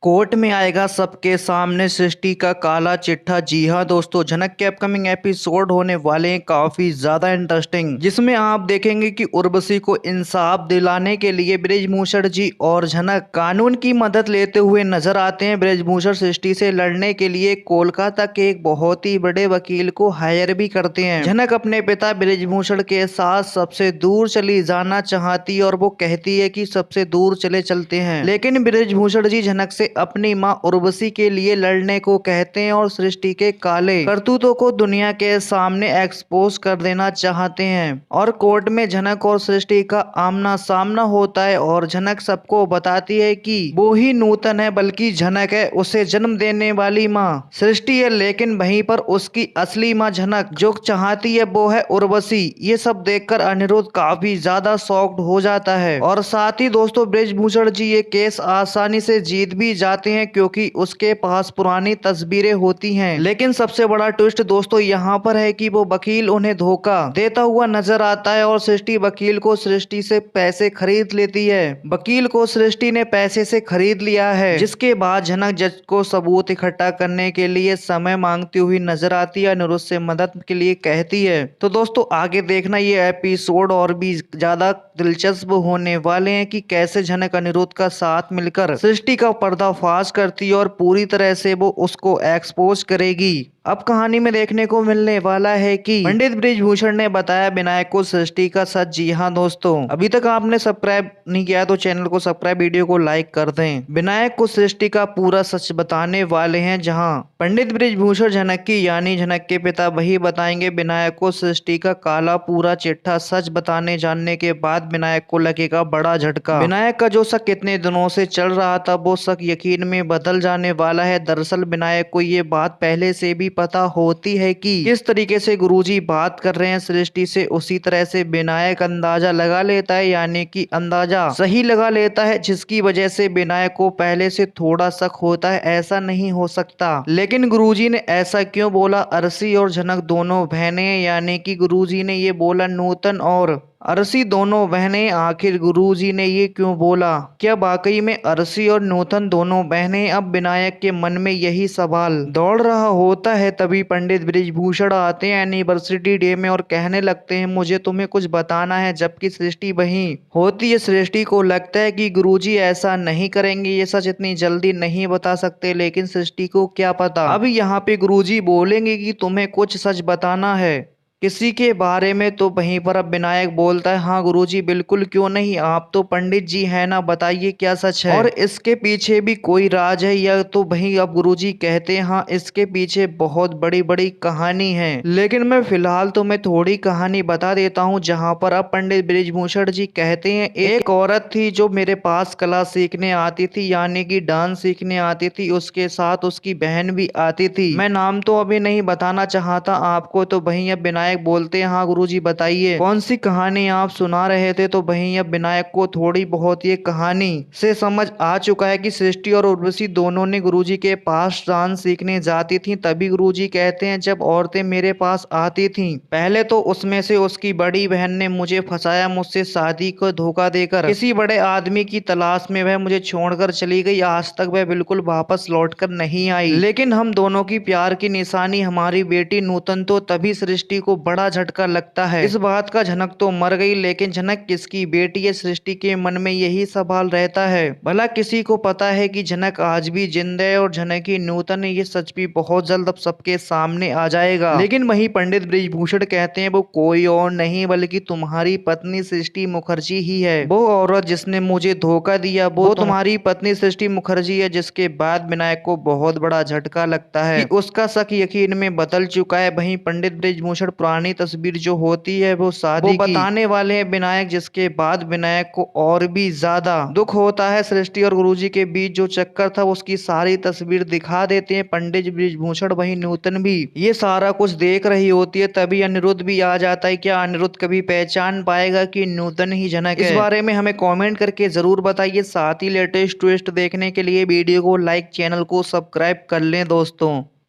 Court में आएगा सबके सामने सृष्टि का काला चिट्ठा। जी हाँ दोस्तों, झनक के अपकमिंग एपिसोड होने वाले हैं काफी ज्यादा इंटरेस्टिंग, जिसमें आप देखेंगे कि उर्वशी को इंसाफ दिलाने के लिए बृजभूषण जी और झनक कानून की मदद लेते हुए नजर आते हैं। बृजभूषण सृष्टि से लड़ने के लिए कोलकाता के एक बहुत ही बड़े वकील को हायर भी करते हैं। झनक अपने पिता बृजभूषण के साथ सबसे दूर चली जाना चाहती है और वो कहती है कि सबसे दूर चले चलते हैं, लेकिन बृजभूषण जी झनक से अपनी मां उर्वशी के लिए लड़ने को कहते हैं और सृष्टि के काले करतूतों को दुनिया के सामने एक्सपोज कर देना चाहते हैं। और कोर्ट में झनक और सृष्टि का आमना सामना होता है और झनक सबको बताती है कि वो ही नूतन है, बल्कि झनक है उसे जन्म देने वाली माँ सृष्टि है, लेकिन वहीं पर उसकी असली माँ झनक जो चाहती है वो है उर्वशी। ये सब देखकर अनिरुद्ध काफी ज्यादा शॉक्ड हो जाता है और साथ ही दोस्तों बृजभूषण जी ये केस आसानी से जीत भी जाते हैं क्योंकि उसके पास पुरानी तस्वीरें होती हैं। लेकिन सबसे बड़ा ट्विस्ट दोस्तों यहाँ पर है कि वो वकील उन्हें धोखा देता हुआ नजर आता है और सृष्टि वकील को सृष्टि से पैसे खरीद लेती है। वकील को सृष्टि ने पैसे से खरीद लिया है, जिसके बाद झनक जज को सबूत इकट्ठा करने के लिए समय मांगती हुई नजर आती है, अनिरुद्ध से मदद के लिए कहती है। तो दोस्तों आगे देखना ये एपिसोड और भी ज्यादा दिलचस्प होने वाले हैं कि कैसे झनक अनिरुद्ध का साथ मिलकर सृष्टि का पर्दाफाश करती है और पूरी तरह से वो उसको एक्सपोज करेगी। अब कहानी में देखने को मिलने वाला है कि पंडित बृजभूषण ने बताया विनायक को सृष्टि का सच। जी हाँ दोस्तों, अभी तक आपने सब्सक्राइब नहीं किया तो चैनल को सब्सक्राइब, वीडियो को लाइक कर दें। विनायक को सृष्टि का पूरा सच बताने वाले हैं, जहां पंडित बृजभूषण झनक की यानी झनक के पिता वही बताएंगे विनायक को सृष्टि का काला पूरा चिट्ठा। सच बताने जानने के बाद विनायक को लगेगा बड़ा झटका। विनायक का जो शक कितने दिनों से चल रहा था वो शक यकीन में बदल जाने वाला है। दरअसल विनायक को ये बात पहले से भी पता होती है कि किस तरीके से गुरुजी बात कर रहे हैं सृष्टि से, उसी तरह से विनायक अंदाजा लगा लेता है, यानी कि अंदाजा सही लगा लेता है, जिसकी वजह से विनायक को पहले से थोड़ा शक होता है ऐसा नहीं हो सकता। लेकिन गुरुजी ने ऐसा क्यों बोला? अरसी और झनक दोनों बहनें, यानी कि गुरुजी ने ये बोला नूतन और अरसी दोनों बहनें, आखिर गुरुजी ने ये क्यों बोला? क्या वाकई में अरसी और नूतन दोनों बहनें? अब विनायक के मन में यही सवाल दौड़ रहा होता है। तभी पंडित बृजभूषण आते हैं एनिवर्सरी डे में और कहने लगते हैं मुझे तुम्हें कुछ बताना है, जबकि सृष्टि वहीं होती है। सृष्टि को लगता है कि गुरुजी ऐसा नहीं करेंगे, ये सच इतनी जल्दी नहीं बता सकते, लेकिन सृष्टि को क्या पता। अब यहाँ पे गुरुजी बोलेंगे कि तुम्हें कुछ सच बताना है किसी के बारे में, तो वहीं पर अब विनायक बोलता है हाँ गुरुजी बिल्कुल, क्यों नहीं, आप तो पंडित जी है ना, बताइए क्या सच है और इसके पीछे भी कोई राज है या? तो वहीं अब गुरुजी कहते हैं हाँ इसके पीछे बहुत बड़ी बड़ी कहानी है, लेकिन मैं फिलहाल तो मैं थोड़ी कहानी बता देता हूँ। जहाँ पर अब पंडित बृजभूषण जी कहते हैं एक औरत थी जो मेरे पास कला सीखने आती थी, यानी कि डांस सीखने आती थी, उसके साथ उसकी बहन भी आती थी। मैं नाम तो अभी नहीं बताना चाहता आपको। तो वहीं अब विनायक बोलते हैं हाँ गुरुजी बताइए कौन सी कहानी आप सुना रहे थे? तो वहीं अब विनायक को थोड़ी बहुत ये कहानी से समझ आ चुका है कि सृष्टि और उर्वशी दोनों ने गुरुजी के पास डांस सीखने जाती थी। तभी गुरुजी कहते हैं जब औरतें मेरे पास आती थीं, पहले तो उसमें से उसकी बड़ी बहन ने मुझे फंसाया, मुझसे शादी को धोखा देकर किसी बड़े आदमी की तलाश में वह मुझे छोड़कर चली गई। आज तक वह बिल्कुल वापस लौटकर नहीं आई, लेकिन हम दोनों की प्यार की निशानी हमारी बेटी नूतन। तो तभी सृष्टि को बड़ा झटका लगता है इस बात का। झनक तो मर गई, लेकिन झनक किसकी बेटी है? सृष्टि के मन में यही सवाल रहता है। भला किसी को पता है कि झनक आज भी जिंदा है और झनक ही नूतन है? ये सच भी बहुत जल्द अब सबके सामने आ जाएगा। लेकिन वहीं पंडित बृजभूषण कहते हैं वो कोई और नहीं बल्कि तुम्हारी पत्नी सृष्टि मुखर्जी ही है। वो औरत जिसने मुझे धोखा दिया वो तुम्हारी पत्नी सृष्टि मुखर्जी है। जिसके बाद विनायक को बहुत बड़ा झटका लगता है कि उसका शक यकीन में बदल चुका है। वहीं पंडित बृजभूषण पुरानी तस्वीर जो होती है वो शादी की बताने वाले हैं विनायक, जिसके बाद विनायक को और भी ज्यादा दुख होता है। सृष्टि और गुरुजी के बीच जो चक्कर था उसकी सारी तस्वीर दिखा देते हैं पंडित बृजभूषण। वही नूतन भी ये सारा कुछ देख रही होती है। तभी अनिरुद्ध भी आ जाता है। क्या अनिरुद्ध कभी पहचान पाएगा कि नूतन ही झनक है? इस बारे में हमें कॉमेंट करके जरूर बताइए। साथ ही लेटेस्ट ट्विस्ट देखने के लिए वीडियो को लाइक, चैनल को सब्सक्राइब कर लें दोस्तों।